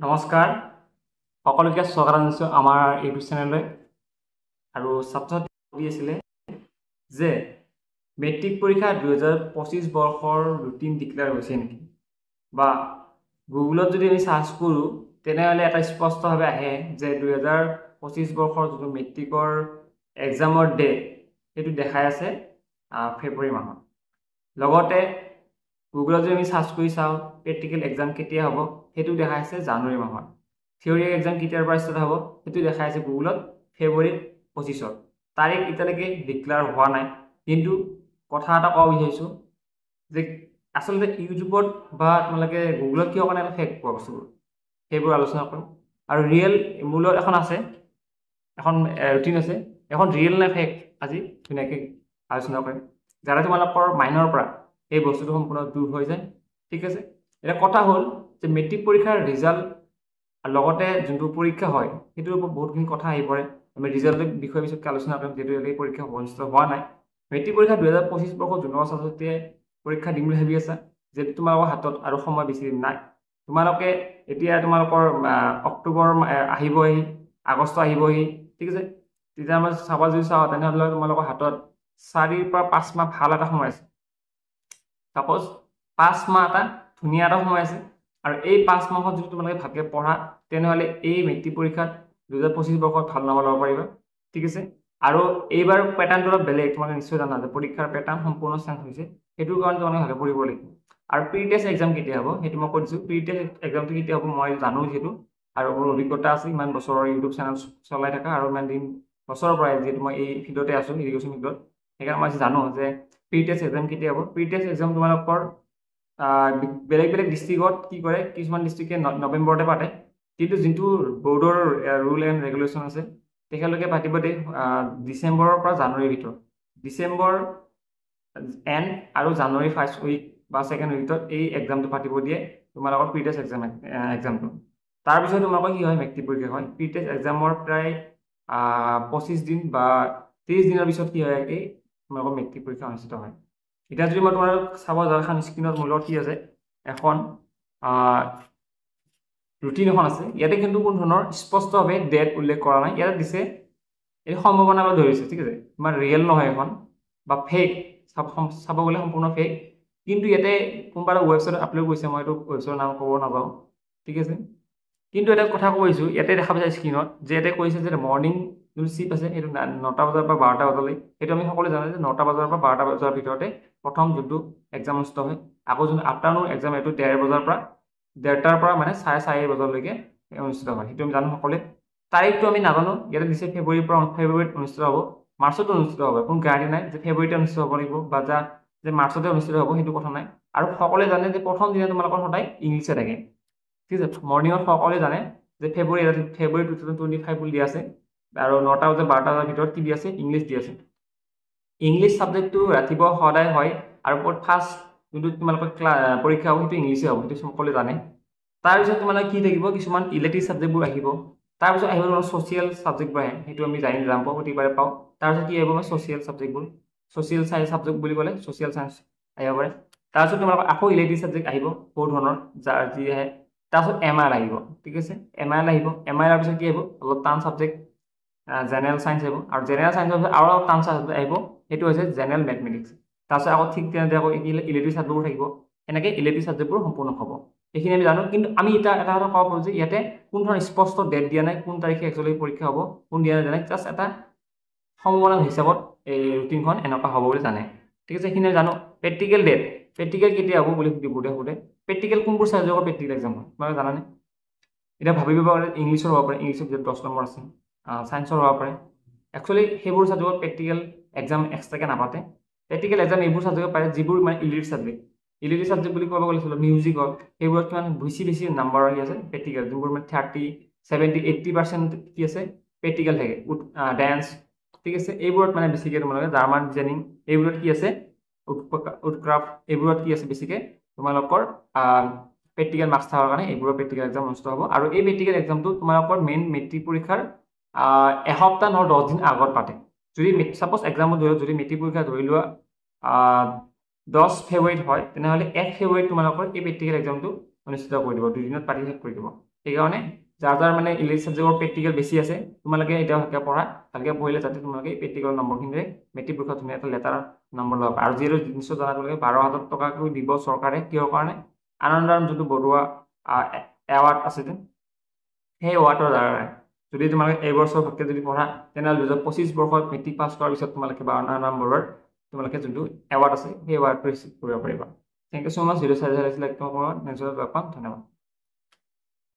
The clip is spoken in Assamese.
নমস্কাৰ সকলোকে স্বাগত জনাইছোঁ আমাৰ ইউটিউব চেনেললৈ আৰু ছাত্ৰ ছাত্ৰী আছিলে যে মেট্ৰিক পৰীক্ষা 2025 বৰ্ষৰ ৰুটিন ডিক্লেয়াৰ হৈছে নেকি বা গুগলত যদি আমি সাৰ্চ কৰোঁ তেনেহ'লে এটা স্পষ্টভাৱে আহে যে 2025 বৰ্ষৰ যিটো মেট্ৰিকৰ এক্সামৰ ডেট সেইটো দেখাই আছে ফেব্ৰুৱাৰী মাহত লগতে গুগলত যদি আমি সাৰ্চ কৰি চাওঁ প্ৰেক্টিকেল এক্সাম কেতিয়া হ'ব সেইটো দেখাই আছে জানুৱাৰী মাহত থিয়ৰী এক্সাম কেতিয়াৰ পৰা ষ্টাৰ্ট হ'ব সেইটো দেখাই আছে গুগলত ফেব্ৰুৱাৰী 25 তাৰিখ এতিয়ালৈকে ডিক্লেয়াৰ হোৱা নাই কিন্তু কথা এটা ক'ব বিচাৰিছোঁ যে আসলে ইউটিউবত বা তোমালোকে গুগলত কিয় কাৰণে ফেক পোৱা বস্তুবোৰ সেইবোৰ আলোচনা কৰিম আৰু ৰিয়েল মূলত এখন আছে এখন ৰুটিন আছে এখন ৰিয়েল নে ফেক আজি ধুনীয়াকৈ আলোচনা কৰিম যাতে তোমালোকৰ মাইনৰ পৰা এই বস্তুটো সম্পূৰ্ণ দূৰ হৈ যায় ঠিক আছে এটা কথা হ'ল যে মেট্ৰিক পৰীক্ষাৰ ৰিজাল্ট লগতে যোনটো পৰীক্ষা হয় সেইটোৰ ওপৰত বহুতখিনি কথা আহি পৰে আমি ৰিজাল্টৰ বিষয়ে পিছতকৈ আলোচনা কৰিম যিহেতু এই পৰীক্ষা অনুষ্ঠিত হোৱা নাই মেট্ৰিক পৰীক্ষা 2025 বৰ্ষত যোনবোৰ ছাত্ৰ-ছাত্ৰীয়ে পৰীক্ষা দিম বুলি ভাবি আছা যে তোমালোকৰ হাতত আৰু সময় বেছি দিন নাই তোমালোকে এতিয়া তোমালোকৰ অক্টোবৰ আহিবহি আগষ্ট আহিবহি ঠিক আছে তেতিয়া আমাৰ চাবা যদি চাওঁ তেনেহ'লে তোমালোকৰ হাতত 4 পৰা 5 মাহ ভাল এটা সময় আছে সাপোজ 5 মাহ এটা ধুনীয়া এটা সময় আছে আৰু এই 5 মাহত যদি তোমালোকে ভালকৈ পঢ়া তেনেহ'লে এই মেট্ৰিক পৰীক্ষাত 2025 বৰ্ষত ভাল নম্বৰ ল'ব পাৰিবা ঠিক আছে আৰু এইবাৰ পেটাৰ্ণটো অলপ বেলেগ তোমালোকে নিশ্চয় জানা যে পৰীক্ষাৰ পেটাৰ্ণ সম্পূৰ্ণ চেঞ্জ হৈছে সেইটো কাৰণে তোমালোকে ভালকৈ পঢ়িব লাগিব আৰু প্ৰি টেষ্ট এক্সাম কেতিয়া হ'ব সেইটো মই কৈ দিছোঁ প্ৰি টেষ্ট এক্সামটো কেতিয়া হ'ব মই জানো যিহেতু আৰু মোৰ অভিজ্ঞতা আছে ইমান বছৰৰ ইউটিউব চেনেল চলাই থকা আৰু ইমান দিন বছৰৰ পৰাই যিহেতু মই এই ফিল্ডতে আছোঁ ইৰিগেশ্যন ফিল্ডত সেইকাৰণে মই জানো যে প্ৰি টেষ্ট এক্সাম কেতিয়া হ'ব প্ৰি টেষ্ট এক্সাম তোমালোকৰ বেলেগ বেলেগ ডিষ্ট্ৰিক্টত কি কৰে কিছুমান ডিষ্ট্ৰিক্টে নৱেম্বৰতে পাতে কিন্তু যোনটো বৰ্ডৰ ৰুল এণ্ড ৰেগুলেশ্যন আছে তেখেতলোকে পাতিব দিয়ে ডিচেম্বৰৰ পৰা জানুৱাৰীৰ ভিতৰত ডিচেম্বৰ এণ্ড আৰু জানুৱাৰী ফাৰ্ষ্ট উইক বা ছেকেণ্ড উইকত এই এক্সামটো পাতিব দিয়ে তোমালোকৰ প্ৰি টেষ্ট এক্সামটো তাৰপিছত তোমালোকৰ কি হয় মেট্ৰিক পৰীক্ষা হয় প্ৰি টেষ্ট এক্সামৰ প্ৰায় 25 দিন বা 30 দিনৰ পিছত কি হয় এই তোমালোকৰ মেট্ৰিক পৰীক্ষা অনুষ্ঠিত হয় এতিয়া যদি মই তোমালোক চাব যাওঁ এখন স্ক্ৰীনত মোৰ লগত কি আছে এখন ৰুটিন এখন আছে ইয়াতে কিন্তু কোনো ধৰণৰ স্পষ্টভাৱে ডেট উল্লেখ কৰা নাই ইয়াতে দিছে এই সম্ভাৱনাবিলাক ধৰিছে ঠিক আছে ইমান ৰিয়েল নহয় এখন বা ফেক চাব গ'লে সম্পূৰ্ণ ফেক কিন্তু ইয়াতে কোনোবা এটা ৱেবছাইটত আপলোড কৰিছে মই এইটো ৱেবছাইটৰ নাম ক'ব নাযাওঁ ঠিক আছে কিন্তু এটা কথা কৈছোঁ ইয়াতে দেখা পাইছে স্ক্ৰীনত যে ইয়াতে কৈছে যে মৰ্ণিং যোনটো চিফ আছে সেইটো 9টা বজাৰ পৰা 12টা বজালৈ সেইটো আমি সকলোৱে জানো যে 9টা বজাৰ পৰা 12টা বজাৰ ভিতৰতে প্ৰথম যোনটো এক্সাম অনুষ্ঠিত হয় আকৌ যোনটো আফটাৰনুন এক্সাম এইটো 1:30 বজাৰ পৰা 1:30টাৰ পৰা মানে 4:30 বজালৈকে অনুষ্ঠিত হয় সেইটো আমি জানো সকলোৱে তাৰিখটো আমি নাজানো ইয়াতে দিছে ফেব্ৰুৱাৰীত অনুষ্ঠিত হ'ব মাৰ্চতো অনুষ্ঠিত হ'ব কোনো গ্যাৰাণ্টি নাই যে ফেব্ৰুৱাৰীতে অনুষ্ঠিত হ'ব লাগিব বা যে মাৰ্চতে অনুষ্ঠিত হ'ব সেইটো কথা নাই আৰু সকলোৱে জানে যে প্ৰথম দিনা তোমালোকৰ সদায় ইংলিছে থাকে ঠিক আছে মৰ্ণিঙত সকলোৱে জানে যে ফেব্ৰুৱাৰী 2025 বুলি দিয়া আছে আৰু 9টা বজাৰ 12টা বজাৰ ভিতৰত কি দি আছে ইংলিছ দি আছে ইংলিছ ছাবজেক্টটো ৰাতিপুৱা সদায় হয় আৰু ফাৰ্ষ্ট যোনটো তোমালোকৰ পৰীক্ষা হ'ব সেইটো ইংলিছে হ'ব সেইটো সকলোৱে জানে তাৰপিছত তোমালোকে কি থাকিব কিছুমান ইলেক্টিভ ছাবজেক্টবোৰ আহিব তাৰপিছত আহিব তোমাৰ ছ'চিয়েল ছাবজেক্টবোৰ আহে সেইটো আমি জানি যাম পাওঁ প্ৰতিবাৰে পাওঁ তাৰপিছত কি আহিব ছ'চিয়েল ছাবজেক্টবোৰ ছ'চিয়েল ছাবজেক্ট বুলি ক'লে ছ'চিয়েল চায়েন্স আহিব পাৰে তাৰপিছত তোমালোকৰ আকৌ ইলেক্টিভ ছাবজেক্ট আহিব বহু ধৰণৰ যাৰ যি আহে তাৰপিছত MIL আহিব ঠিক আছে MIL আহিব MILৰ পিছত কি আহিব অলপ টান ছাবজেক্ট জেনেৰেল চায়েন্স আহিব আৰু জেনেৰেল চায়েন্সৰ পিছত আৰু অলপ টান ছাবজেক্ট আহিব সেইটো হৈছে জেনেৰেল মেথমেটিক্স তাৰপিছত আকৌ ঠিক তেনেদৰে আকৌ ইলেক্টিভ ছাবজেক্টবোৰ থাকিব এনেকৈ ইলেক্টিভ ছাবজেক্টবোৰ সম্পূৰ্ণ হ'ব এইখিনি আমি জানো কিন্তু আমি এটা কথা ক'ব পাৰোঁ যে ইয়াতে কোনো ধৰণৰ স্পষ্ট ডেট দিয়া নাই কোন তাৰিখে একচুৱেলি পৰীক্ষা হ'ব কোন দিয়া নাই জাষ্ট এটা সম্ভাৱনা হিচাপত এই ৰুটিনখন এনেকুৱা হ'ব বুলি জানে ঠিক আছে এইখিনি জানো প্ৰেক্টিকেল ডেট প্ৰেক্টিকেল কেতিয়া হ'ব বুলি সোধে প্ৰেক্টিকেল কোনবোৰ ছাবজেক্টৰ প্ৰেক্টিকেল এক্সাম হয় তোমালোকে জানানে এতিয়া ভাবিব পাৰে ইংলিছৰ হ'ব পাৰে ইংলিছত যে 10 নম্বৰ আছে ছায়েন্সৰ হ'ব পাৰে একচুৱেলি সেইবোৰ ছাবজেক্টত প্ৰেক্টিকেল এক্সাম এক্সট্ৰাকৈ নাপাতে প্ৰেক্টিকেল এক্সাম এইবোৰ ছাবজেক্টত পাৰে যিবোৰ মানে ইলেক্টিভ ছাবজেক্ট বুলি ক'ব গ'লে মিউজিক হওক সেইবোৰত কিমান বেছি নাম্বাৰ আহি আছে প্ৰেক্টিকেল যোনবোৰ মানে 30, 70, 80% কি আছে প্ৰেক্টিকেল থাকে ডেন্স ঠিক আছে এইবোৰত মানে বেছিকৈ তোমালোকে জাৰ্মান ডিজাইনিং এইবোৰত কি আছে উডক্ৰাফ্ট এইবোৰত কি আছে বেছিকৈ তোমালোকৰ প্ৰেক্টিকেল মাৰ্কছ থকাৰ কাৰণে এইবোৰৰ প্ৰেক্টিকেল এক্সাম অনুষ্ঠিত হ'ব আৰু এই প্ৰেক্টিকেল এক্সামটো তোমালোকৰ মেইন মেট্ৰিক পৰীক্ষাৰ এসপ্তাহ নহ'লে 10 দিন আগত পাতে যদি ছাপ'জ এক্সামত যদি মেট্ৰিক পৰীক্ষা ধৰি লোৱা 10 ফেব্ৰুৱাৰীত হয় তেনেহ'লে 1 ফেব্ৰুৱাৰীত তোমালোকৰ এই প্ৰেক্টিকেল এক্সামটো অনুষ্ঠিত কৰি দিব 2 দিনত পাতি শেষ কৰি দিব সেইকাৰণে যাৰ মানে ইংলিছ ছাবজেক্টৰ প্ৰেক্টিকেল বেছি আছে তোমালোকে এতিয়া ভালকৈ পঢ়া, ভালকৈ পঢ়িলে যাতে তোমালোকে প্ৰেক্টিকেল নম্বৰখিনিৰে মেট্ৰিক পৰীক্ষাত ধুনীয়া এটা লেটাৰ নম্বৰ ল'ব পাৰা। আৰু যিহেতু নিশ্চয় জনা তোমালোকে 12,000 টকাকৈ দিব চৰকাৰে, কিহৰ কাৰণে? আনন্দৰাম যোনটো বৰুৱা এৱাৰ্ড আছে যে, সেই এৱাৰ্ডৰ দ্বাৰা যদি তোমালোকে এইবছৰ ভালকৈ যদি পঢ়া তেনেহ'লে 2025 বৰ্ষত মেট্ৰিক পাছ কৰাৰ পিছত তোমালোকে 12,000 বৰুৱাৰ তোমালোকে যোনটো এৱাৰ্ড আছে সেই এৱাৰ্ডটো ৰিচিভ কৰিব পাৰিবা। Thank you so' much. Video' চাই ভাল লাগিছিলে একদম নেক্সট লগ পাম। ধন্যবাদ।